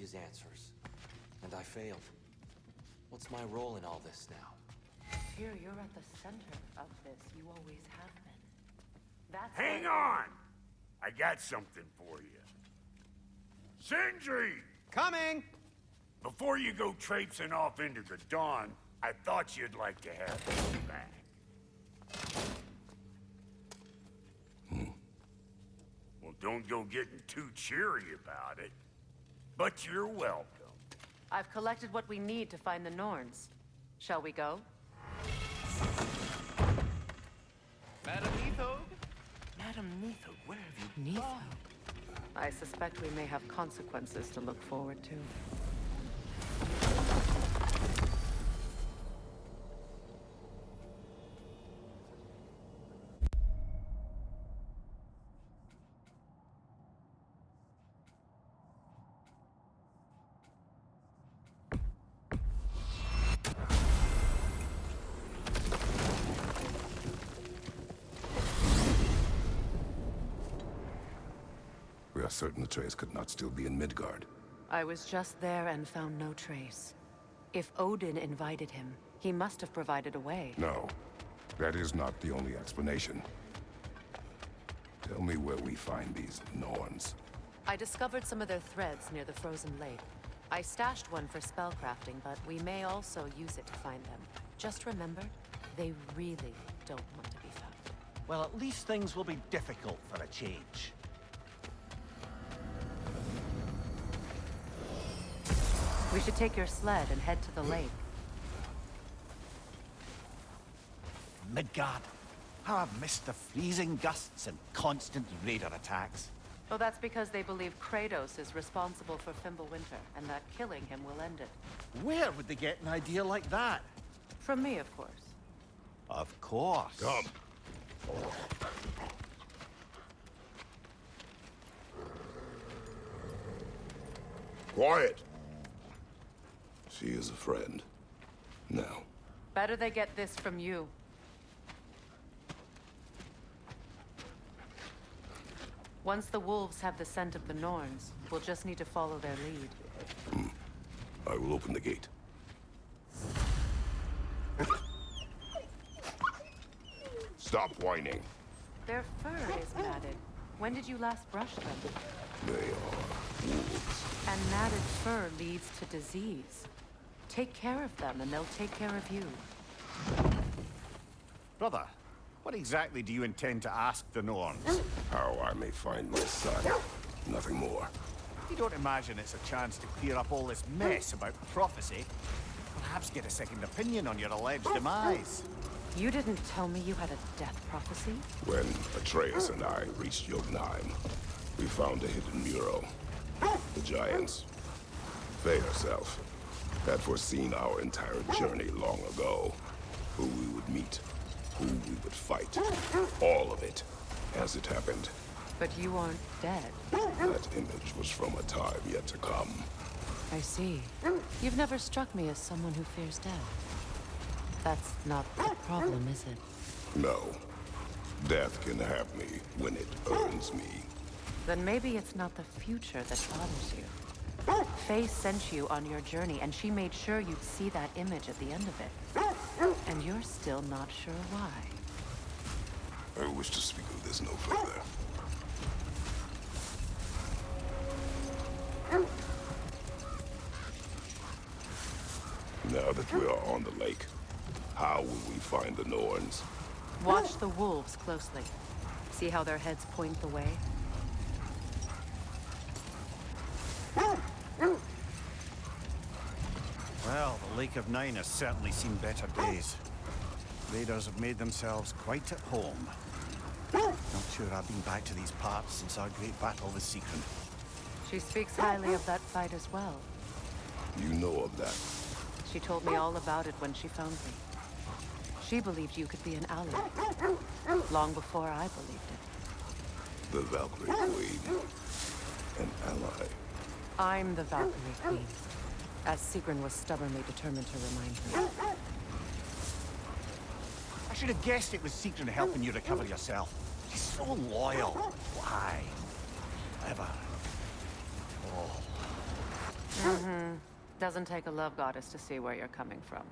his answers. And I failed. What's my role in all this now? Here, you're at the center of this. You always have been. That's Hang on! I got something for you. Sindri! Coming! Before you go traipsing off into the dawn, I thought you'd like to have this back. Well, don't go getting too cheery about it. But you're welcome. I've collected what we need to find the Norns. Shall we go? Madam Neathog? Madam Neathog, where have you... Neathog? I suspect we may have consequences to look forward to. We are certain the trace could not still be in Midgard. I was just there and found no trace. If Odin invited him, he must have provided a way. No, that is not the only explanation. Tell me where we find these Norns. I discovered some of their threads near the frozen lake. I stashed one for spellcrafting, but we may also use it to find them. Just remember, they really don't want to be found. Well, at least things will be difficult for a change. We should take your sled and head to the lake. Midgard. How I've missed the freezing gusts and constant raider attacks. Well, that's because they believe Kratos is responsible for Fimbulwinter, and that killing him will end it. Where would they get an idea like that? From me, of course. Of course. Come. Quiet! She is a friend. Now. Better they get this from you. Once the wolves have the scent of the Norns, we'll just need to follow their lead. I will open the gate. Stop whining. Their fur is matted. When did you last brush them? They are wolves. And matted fur leads to disease. Take care of them, and they'll take care of you. Brother, what exactly do you intend to ask the Norns? How I may find my son. Nothing more. You don't imagine it's a chance to clear up all this mess about prophecy? Perhaps get a second opinion on your alleged demise. You didn't tell me you had a death prophecy? When Atreus and I reached Jotunheim, we found a hidden mural. The giants, they herself, had foreseen our entire journey long ago. Who we would meet, who we would fight. All of it, as it happened. But you aren't dead. That image was from a time yet to come. I see. You've never struck me as someone who fears death. That's not the problem, is it? No. Death can have me when it earns me. Then maybe it's not the future that bothers you. Faye sent you on your journey, and she made sure you'd see that image at the end of it. And you're still not sure why. I wish to speak of this no further. Now that we are on the lake, how will we find the Norns? Watch the wolves closely. See how their heads point the way? Well, the Lake of Nine has certainly seen better days. Raiders have made themselves quite at home. Not sure I've been back to these parts since our great battle with Sigrun. She speaks highly of that fight as well. You know of that. She told me all about it when she found me. She believed you could be an ally. Long before I believed it. The Valkyrie Queen. An ally. I'm the Valkyrie Queen, as Sigrun was stubbornly determined to remind me. I should have guessed it was Sigrun helping you recover yourself. She's so loyal. Why? Ever. Oh. doesn't take a love goddess to see where you're coming from.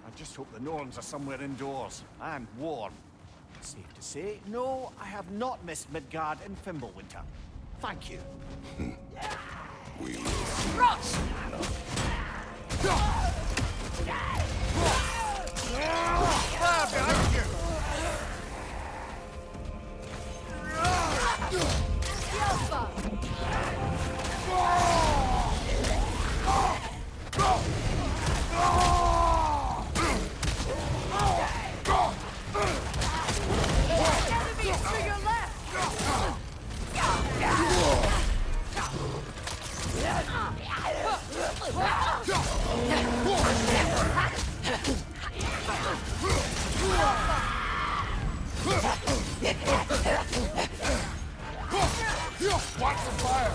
I just hope the Norns are somewhere indoors and warm. Safe to say, no, I have not missed Midgard in Fimbulwinter. Thank you. We will see. Ah, behind you! Enemies to your left! Watch the fire!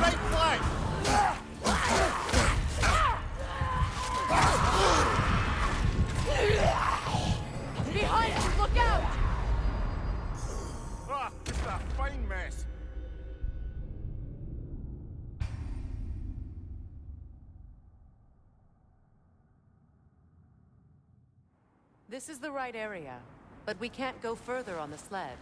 Right flank! Behind you, look out! Ah, it's a fine mess. This is the right area, but we can't go further on the sled.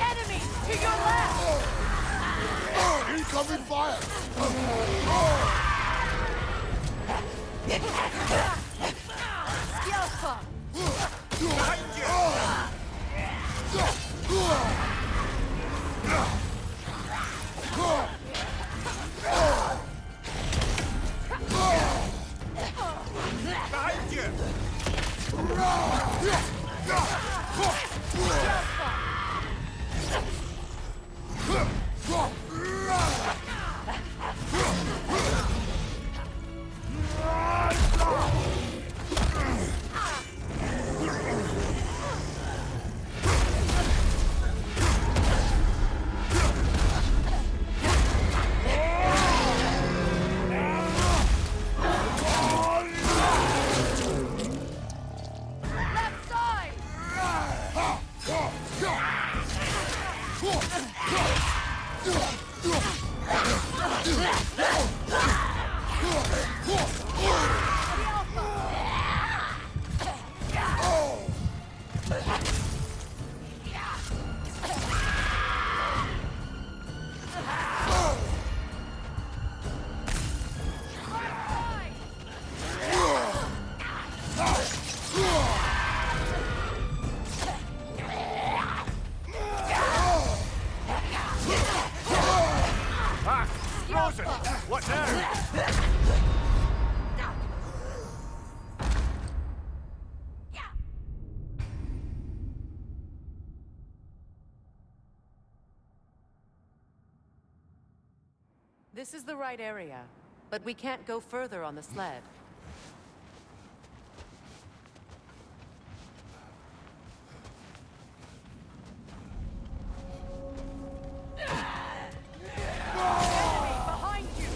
Enemy to your left! Incoming fire! Skillful! Behind you! Behind you! Left side! Ah, frozen! What now? This is the right area, but we can't go further on the sled. Behind you!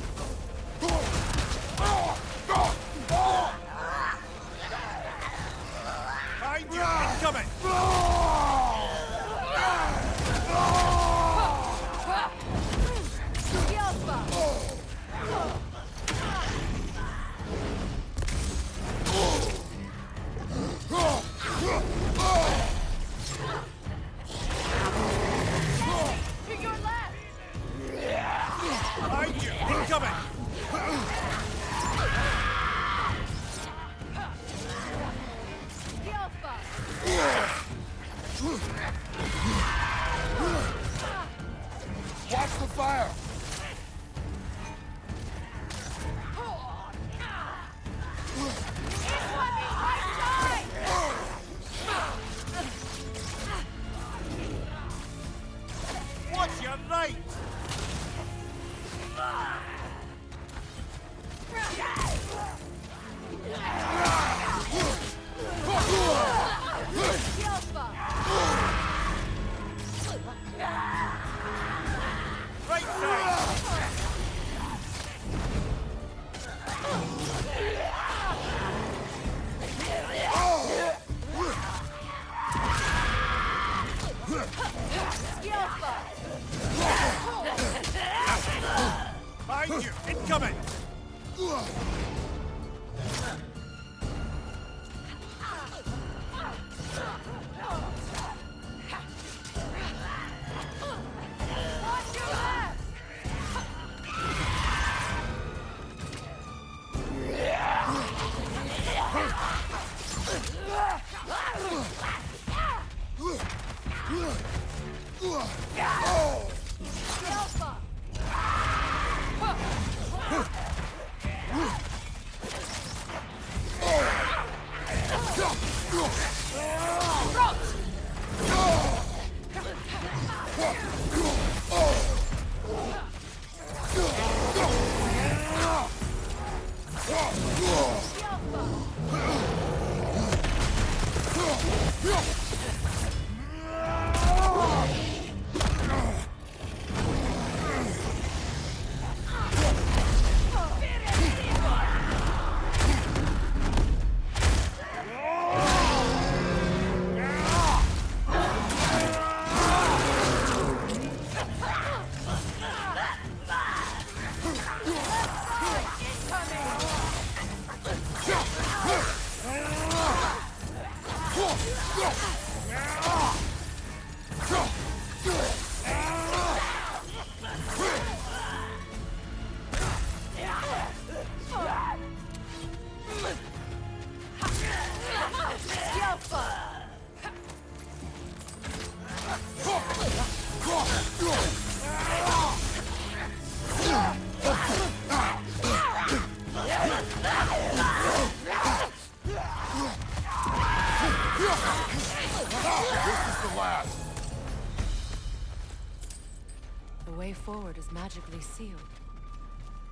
The way forward is magically sealed.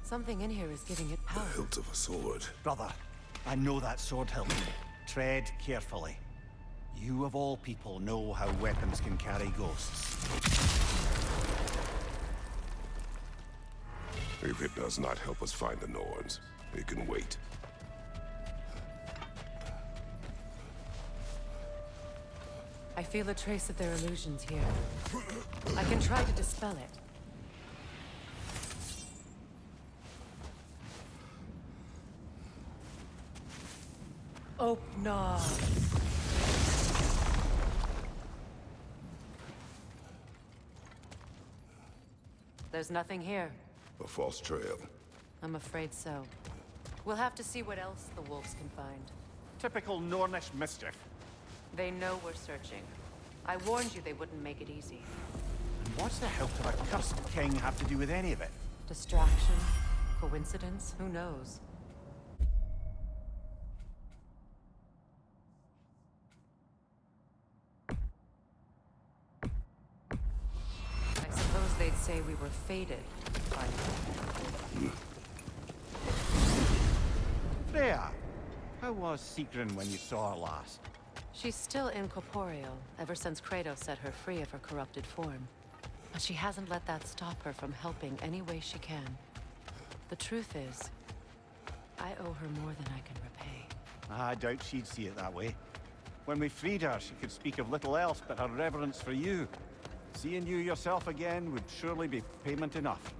Something in here is giving it power. Hilt of a sword. Brother, I know that sword hilt. Tread carefully. You of all people know how weapons can carry ghosts. If it does not help us find the Norns, it can wait. I feel a trace of their illusions here. I can try to dispel it. Open. There's nothing here. A false trail. I'm afraid so. We'll have to see what else the wolves can find. Typical Nornish mischief. They know we're searching. I warned you they wouldn't make it easy. And what's the hilt of a cursed king have to do with any of it? Distraction? Coincidence? Who knows? I suppose they'd say we were fated, finally. Freya, how was Sigrun when you saw her last? She's still incorporeal, ever since Kratos set her free of her corrupted form. But she hasn't let that stop her from helping any way she can. The truth is, I owe her more than I can repay. I doubt she'd see it that way. When we freed her, she could speak of little else but her reverence for you. Seeing you yourself again would surely be payment enough.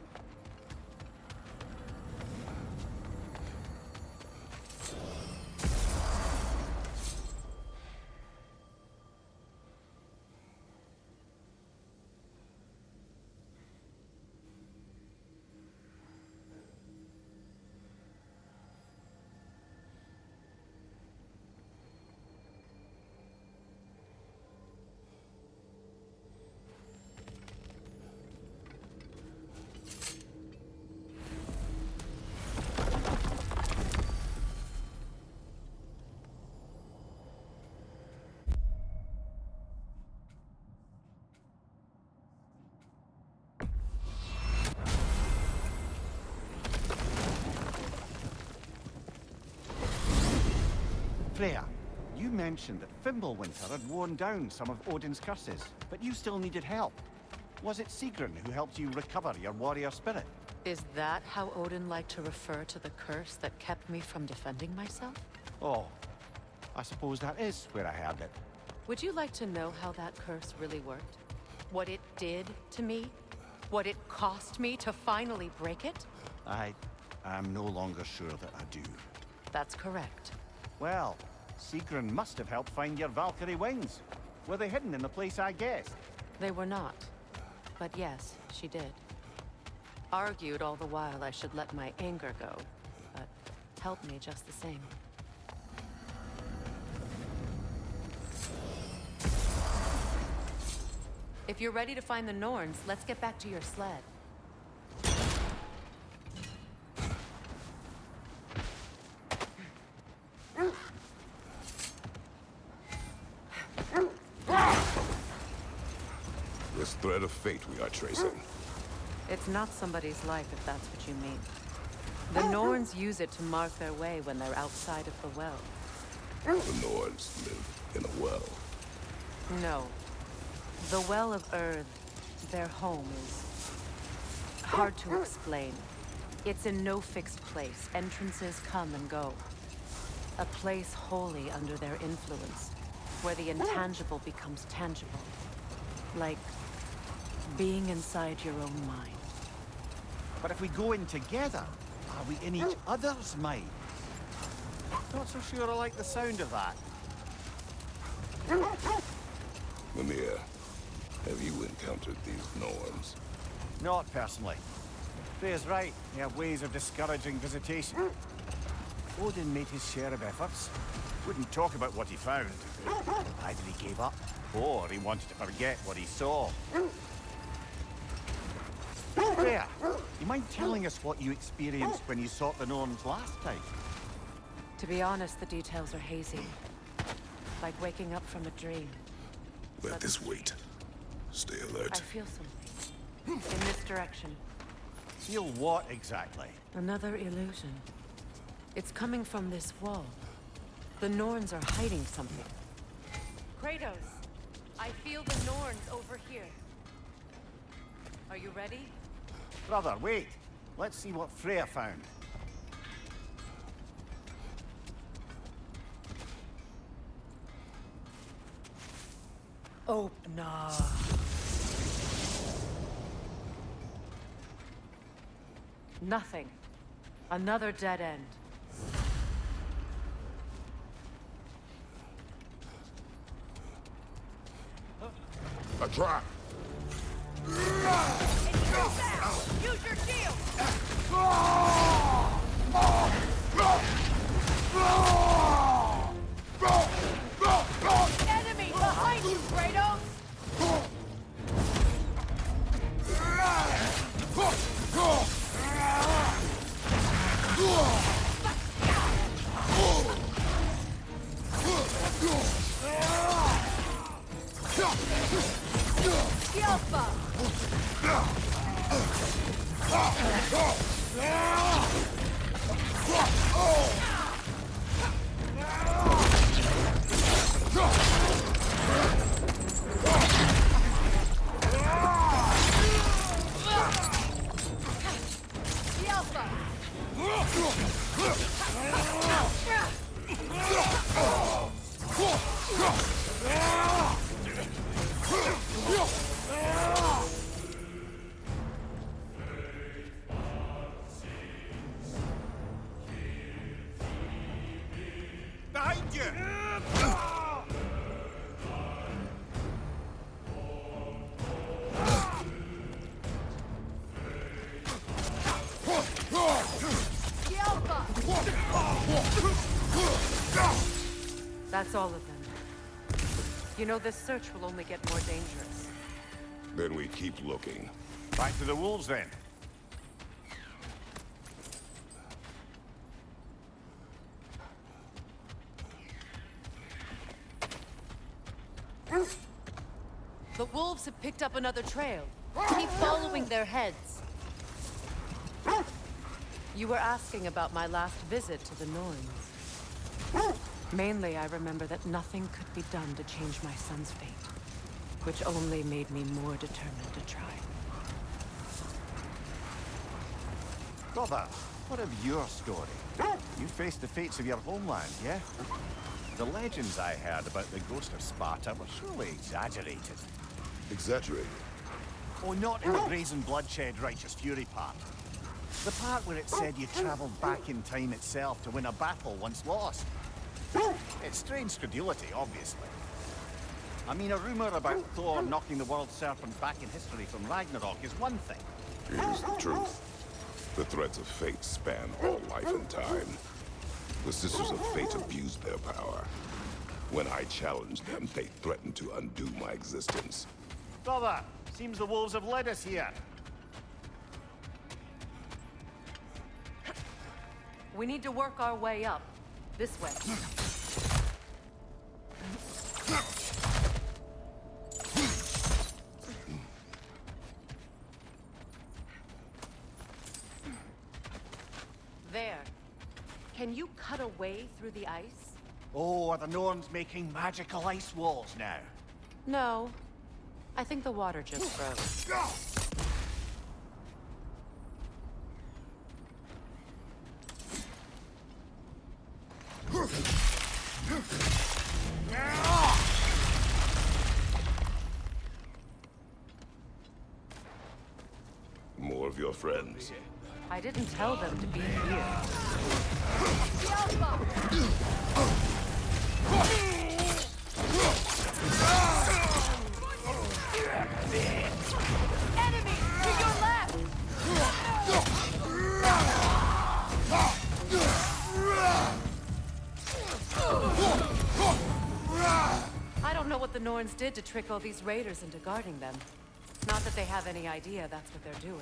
Freya, you mentioned that Fimbulwinter had worn down some of Odin's curses, but you still needed help. Was it Sigrun who helped you recover your warrior spirit? Is that how Odin liked to refer to the curse that kept me from defending myself? Oh, I suppose that is where I heard it. Would you like to know how that curse really worked? What it did to me? What it cost me to finally break it? I am no longer sure that I do. That's correct. Well, Sigrun must have helped find your Valkyrie wings. Were they hidden in the place I guessed? They were not. But yes, she did. Argued all the while I should let my anger go, but helped me just the same. If you're ready to find the Norns, let's get back to your sled. thread of fate we are tracing. It's not somebody's life, if that's what you mean. The Norns use it to mark their way when they're outside of the well. The Nords live in a well. No. The Well of Earth, their home, is hard to explain. It's in no fixed place. Entrances come and go. A place wholly under their influence, where the intangible becomes tangible. Like being inside your own mind. But if we go in together, are we in each other's mind? Not so sure I like the sound of that. Mimir, have you encountered these Norns? Not personally. Freya's right. They have ways of discouraging visitation. Odin made his share of efforts. Wouldn't talk about what he found. Either he gave up, or he wanted to forget what he saw. Freya, you mind telling us what you experienced when you sought the Norns last time? To be honest, the details are hazy. Like waking up from a dream. Let this wait. Stay I alert. feel something. In this direction. Feel what exactly? Another illusion. It's coming from this wall. The Norns are hiding something. Kratos! I feel the Norns over here. Are you ready? Brother, wait. Let's see what Freya found. Oh, no. Nothing. Another dead end. A trap! Use your shield! Enemy behind you, Kratos! Alpha! Behind you! That's all of them. You know, this search will only get more dangerous. Then we keep looking. Back to the wolves, then. The wolves have picked up another trail. Keep following their heads. You were asking about my last visit to the Norns. Mainly, I remember that nothing could be done to change my son's fate, which only made me more determined to try. Brother, what of your story? You faced the fates of your homeland, yeah? The legends I heard about the ghost of Sparta were surely exaggerated. Exaggerated. Oh, not in the brazen bloodshed righteous fury part. The part where it said you traveled back in time itself to win a battle once lost. It's strange credulity, obviously. I mean, a rumor about Thor knocking the world serpent back in history from Ragnarok is one thing. Here's the truth. The threads of fate span all life and time. The Sisters of Fate abused their power. When I challenged them, they threatened to undo my existence. Brother, seems the wolves have led us here. We need to work our way up. This way. Can you cut a way through the ice? Oh, are the Norns making magical ice walls now? No. I think the water just froze. More of your friends. I didn't tell them to be here. Enemy! To your left! I don't know what the Norns did to trick all these raiders into guarding them. Not that they have any idea that's what they're doing.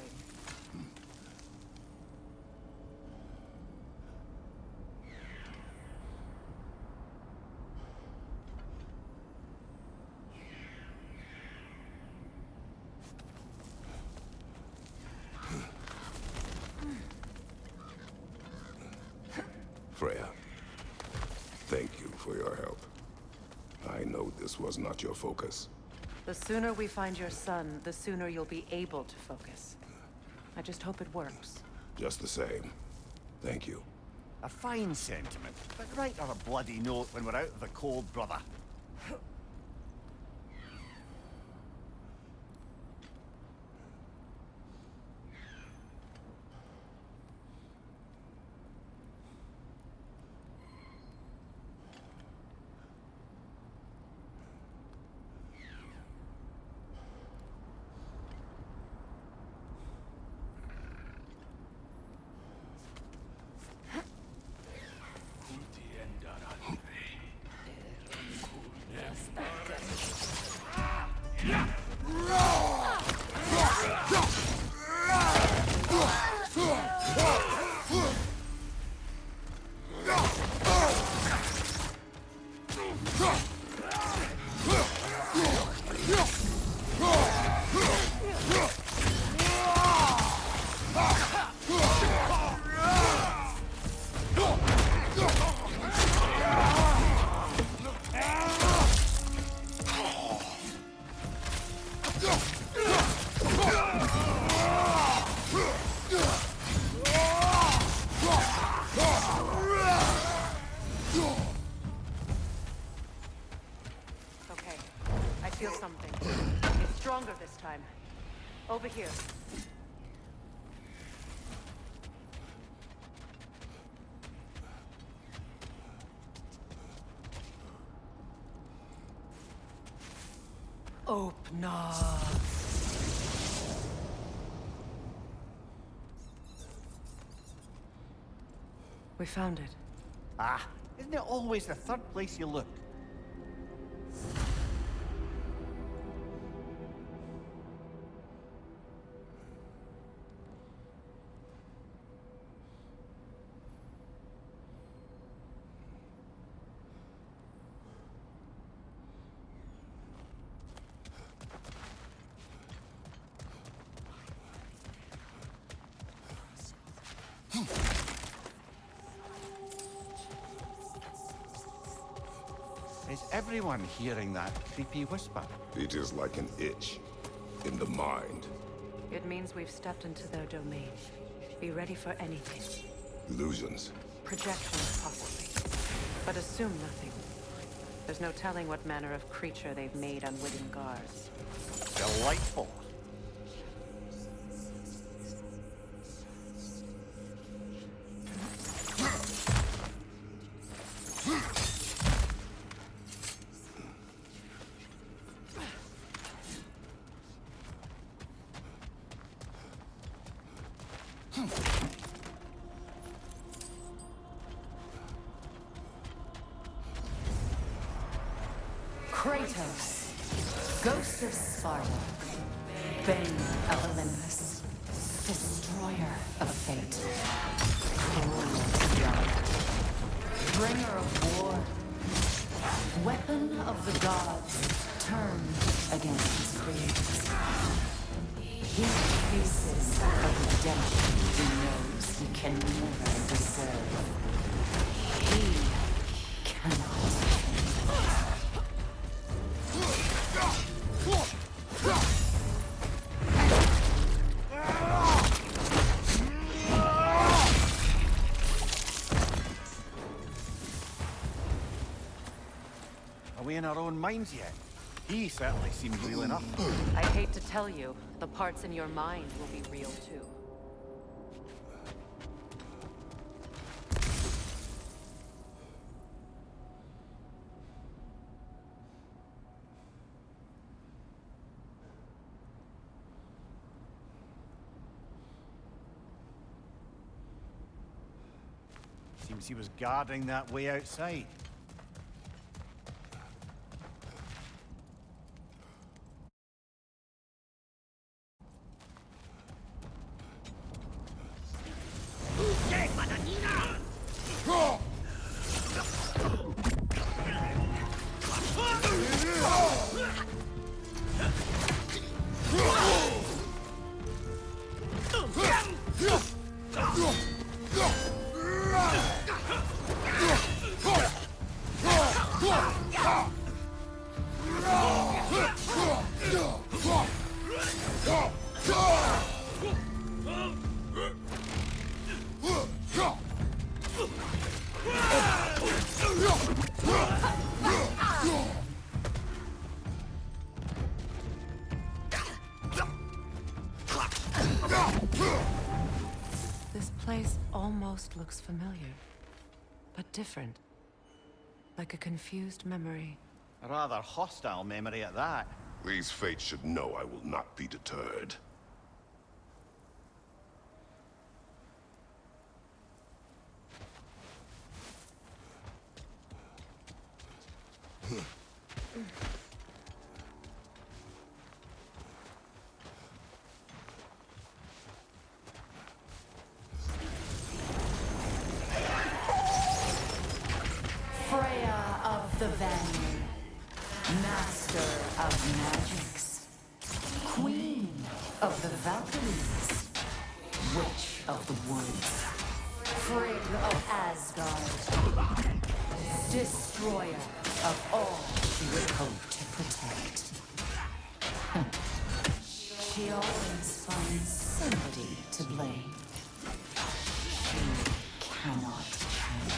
Freya, thank you for your help. I know this was not your focus. The sooner we find your son, the sooner you'll be able to focus. I just hope it works. Just the same, thank you. A fine sentiment, but write her a bloody note when we're out of the cold, brother. This time. Over here. Open up. We found it. Ah, isn't it always the third place you look? Is everyone hearing that creepy whisper? It is like an itch in the mind. It means we've stepped into their domain. Be ready for anything. Illusions. Projections, possibly. But assume nothing. There's no telling what manner of creature they've made unwitting guards. Delightful. Kratos, Ghost of Sparta, Bane of Olympus, Destroyer of Fate, Cruel God, Bringer of War, Weapon of the Gods, turned against his creators. He faces a redemption he knows he can never deserve. way in our own minds yet. He certainly seems real enough. I hate to tell you, the parts in your mind will be real too. Seems he was guarding that way outside. This place almost looks familiar, but different. Like a confused memory. A rather hostile memory at that. These fates should know I will not be deterred. Freya of the Vanguard, Master of Magics, Queen of the Valkyries, Witch of the Woods, Frigg of Asgard, Destroyer of all she would hope to protect. She always finds somebody to blame. She cannot change.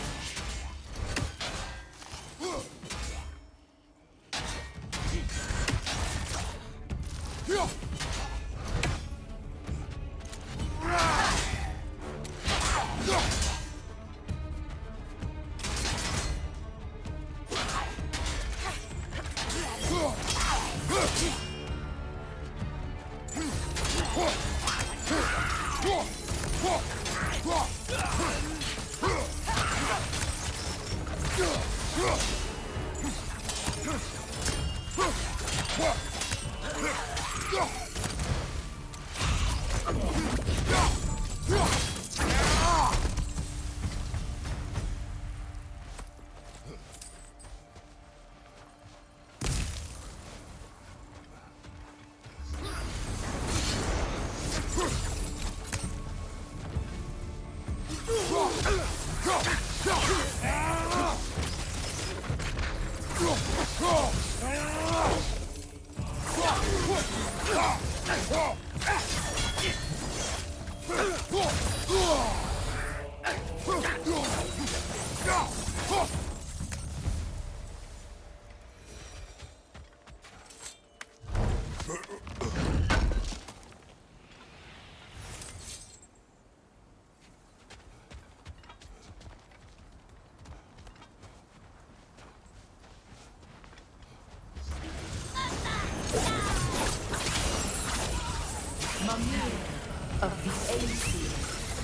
Of the AC.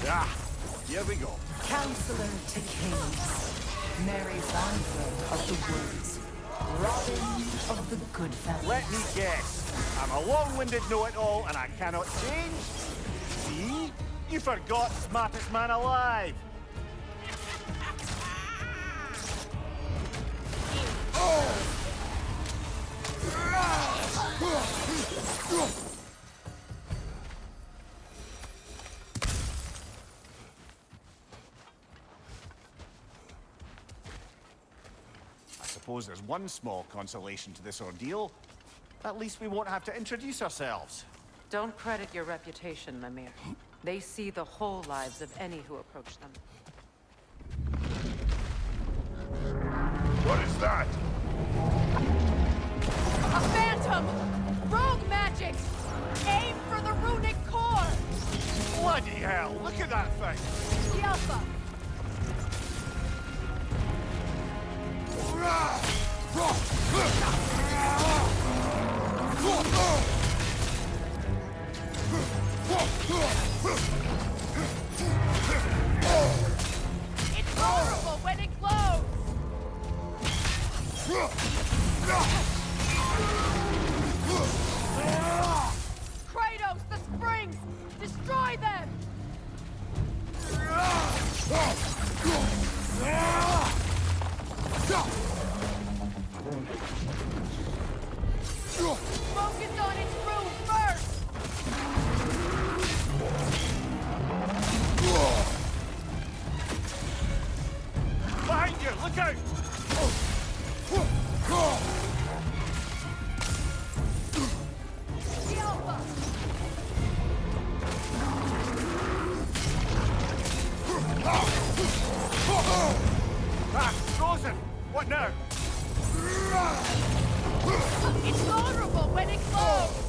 Ah, here we go. Counselor to Kings, Mary Wanderer of the Woods, Robin of the Goodfellas. Let me guess. I'm a long-winded know-it-all and I cannot change? See? You forgot smartest man alive. I suppose there's one small consolation to this ordeal. At least we won't have to introduce ourselves. Don't credit your reputation, Mimir. They see the whole lives of any who approach them. What is that? them! Rogue magic! Aim for the runic core! Bloody hell, look at that thing! The Alpha! It's horrible when it glows! Kratos, the springs! Destroy them! Focus on its room first! Behind you, look out! The Alpha! Ah, frozen! What now? It's vulnerable when it glows!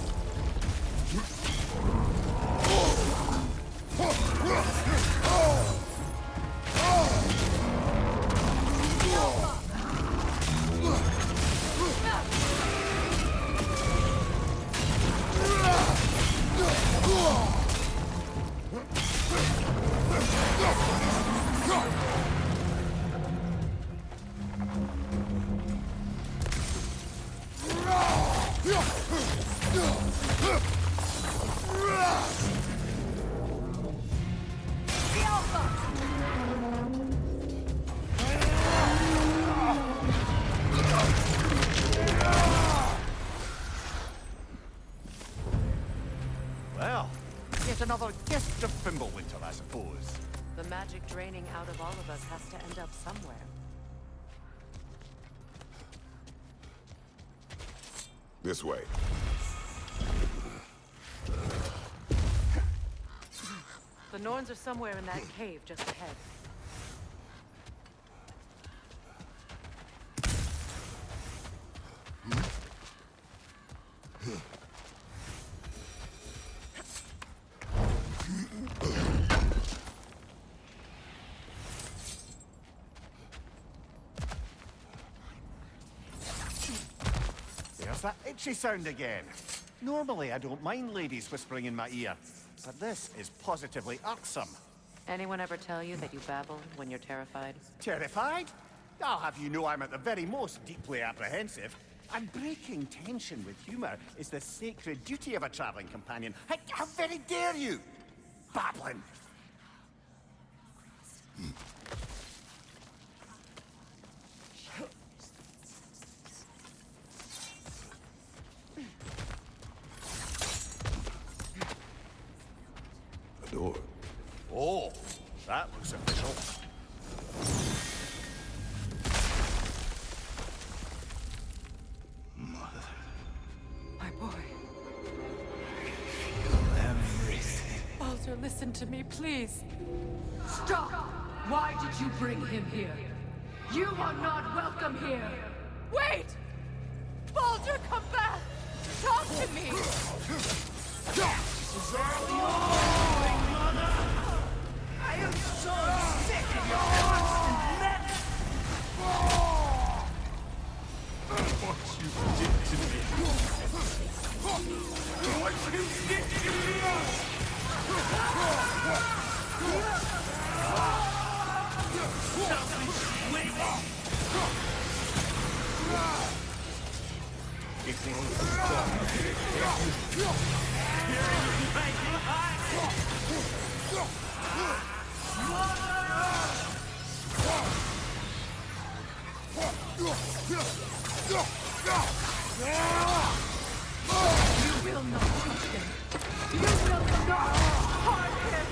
The Alpha! Well, yet another gift of Fimbulwinter, I suppose. The magic draining out of all of us has to end up somewhere. This way. The Norns are somewhere in that cave just ahead. There's that itchy sound again. Normally, I don't mind ladies whispering in my ear, but this is positively irksome. Anyone ever tell you that you babble when you're terrified? Terrified? I'll have you know I'm at the very most deeply apprehensive. And breaking tension with humor is the sacred duty of a traveling companion. How very dare you? Babbling! A door. Oh, that looks official. My boy. Everything. Baldur, listen to me, please. Stop! Why did you bring him here? You are not welcome here! Wait! Baldur, come back! Talk to me! I am so sick of your constant madness! What you did to me. What you did to me! You will not touch him. You will not harm him.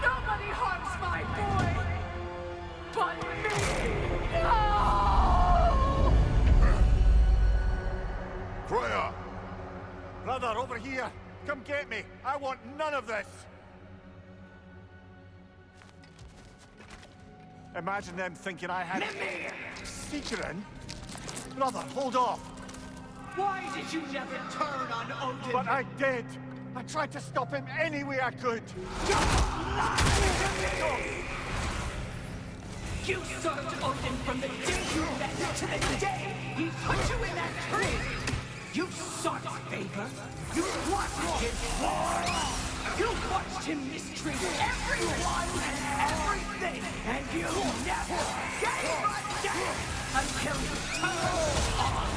Nobody harms my boy. But me. No! Freya! Brother, over here! Come get me! I want none of this! Imagine them thinking I had... Seekerin? Brother, hold off! Why did you never turn on Odin? But I did! I tried to stop him any way I could! You served Odin from the day you met to the day he put you in that tree! You sought favor! You wanted his war! You watched him mistreat everyone and everything! And you never gave a damn until you turned on!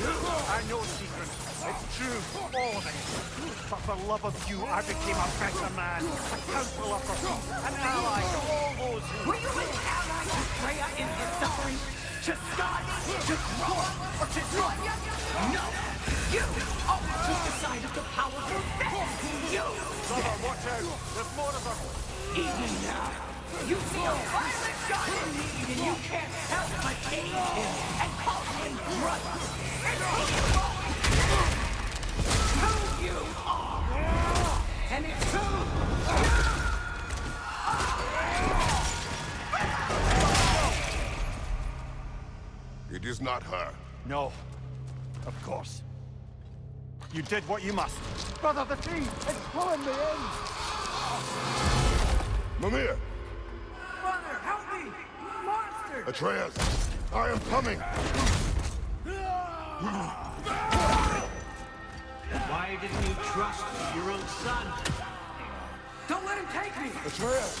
I know secrets. It's true, all of it. But for love of you, I became a better man, a counselor for peace, an ally to all those who... Were you an ally to Freya in her suffering? To Scott? To Groa? Or to Sonya? No! You always took the side of the powerful then! You! Brother, watch out! There's more of them! Even now, you see a violent god in need and you can't help but aid him and call him brother! It's who you are! And it's who you... It is not her. No. Of course. You did what you must. Brother, the tree! It's pulling me in! Mimir! Brother, help me! Monster! Atreus! I am coming! Why didn't you trust your own son? Don't let him take me! Atreus!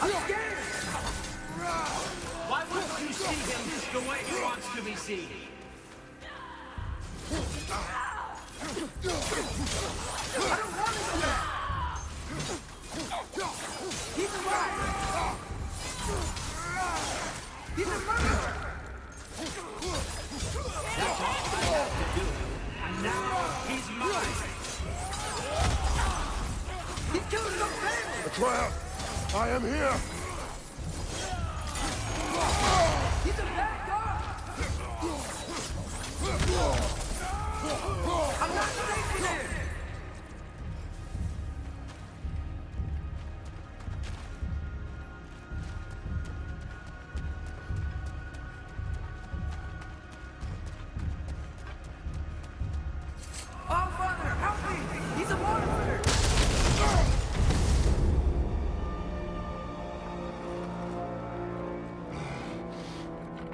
I'm scared! Why wouldn't you see him the way he wants to be seen? I don't want to do that! He's alive! He's a murderer! That's all I have to do. And now he's mine! He's killing his own family! Atreus! I am here! He's a bad guy! I'm not safe in here! Oh, Father, help me! He's a monster!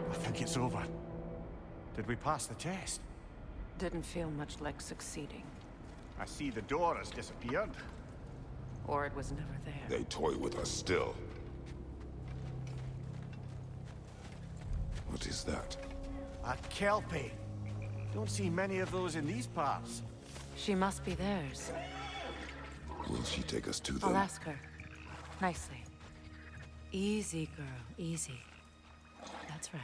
I think it's over. Did we pass the test? Didn't feel much like succeeding. I see the door has disappeared. Or it was never there. They toy with us still. What is that? A Kelpie. Don't see many of those in these parts. She must be theirs. Will she take us to them? I'll ask her. Nicely. Easy, girl. Easy. That's right.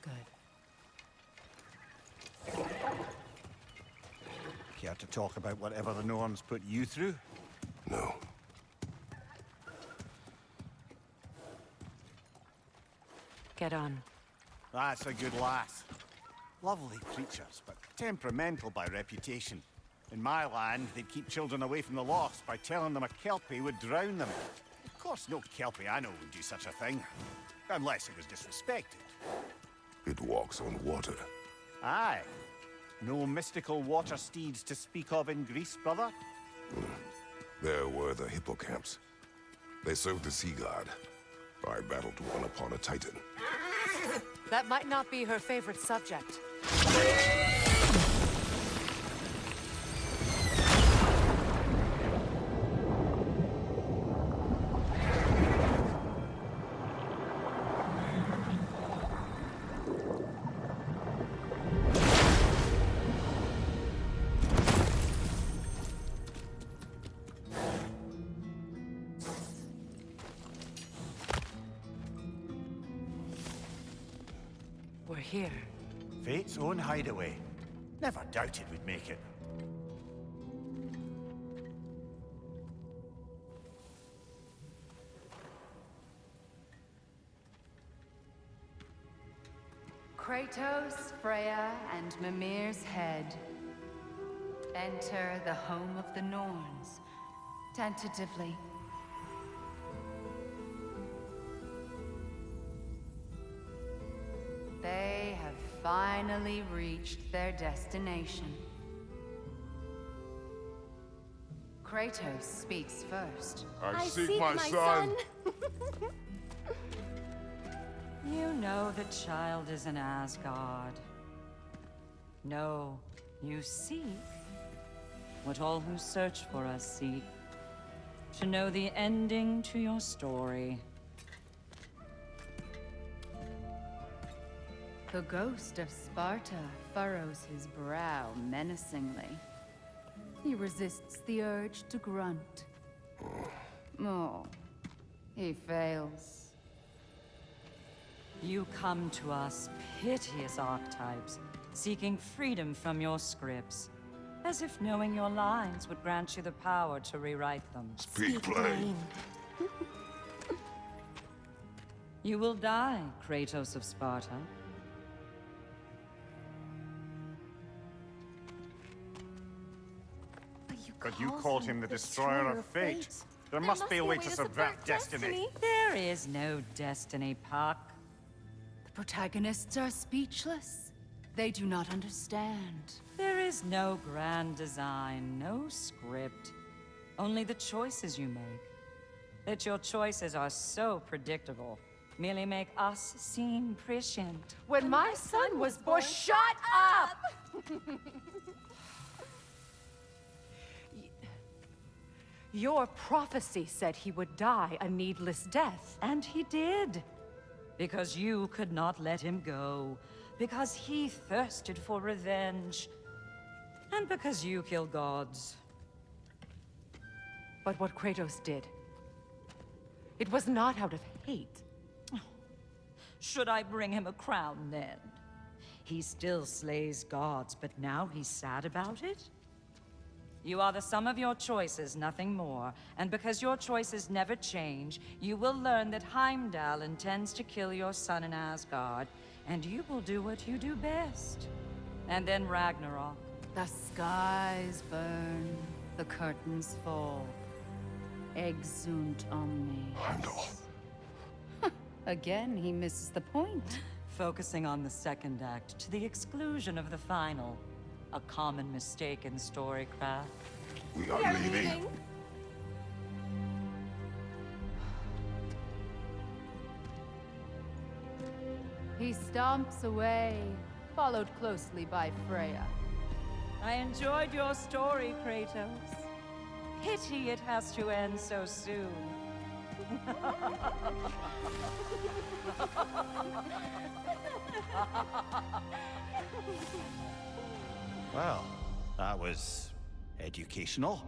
Good. Care to talk about whatever the Norns put you through? No. Get on. That's a good lass. Lovely creatures, but temperamental by reputation. In my land, they'd keep children away from the lost by telling them a Kelpie would drown them. Of course, no Kelpie I know would do such a thing. Unless it was disrespected. It walks on water. Aye. No mystical water steeds to speak of in Greece, brother? There were the hippocamps. They served the sea god. I battled one upon a titan. That might not be her favorite subject. We're here. Fate's own hideaway. Never doubted we'd make it. Kratos, Freya, and Mimir's head. Enter the home of the Norns. Tentatively. finally reached their destination. Kratos speaks first. I seek my son. You know the child is in Asgard. No, you seek what all who search for us seek. To know the ending to your story. The ghost of Sparta furrows his brow menacingly. He resists the urge to grunt. Oh, he fails. You come to us, piteous archetypes, seeking freedom from your scripts. As if knowing your lines would grant you the power to rewrite them. Speak plain. You will die, Kratos of Sparta. But you called him the Destroyer of Fate. There must be a way to subvert destiny. There is no destiny, Puck. The protagonists are speechless. They do not understand. There is no grand design, no script. Only the choices you make. That your choices are so predictable merely make us seem prescient. When my son was born, shut up! Your prophecy said he would die a needless death. And he did. Because you could not let him go. Because he thirsted for revenge. And because you kill gods. But what Kratos did, it was not out of hate. Should I bring him a crown then? He still slays gods, but now he's sad about it? You are the sum of your choices, nothing more. And because your choices never change, you will learn that Heimdall intends to kill your son in Asgard, and you will do what you do best. And then Ragnarok. The skies burn, the curtains fall. Exunt omnes. Heimdall. Again, he misses the point. Focusing on the second act to the exclusion of the final. A common mistake in storycraft. We are leaving. He stomps away, followed closely by Freya. I enjoyed your story, Kratos. Pity it has to end so soon. Well, that was educational.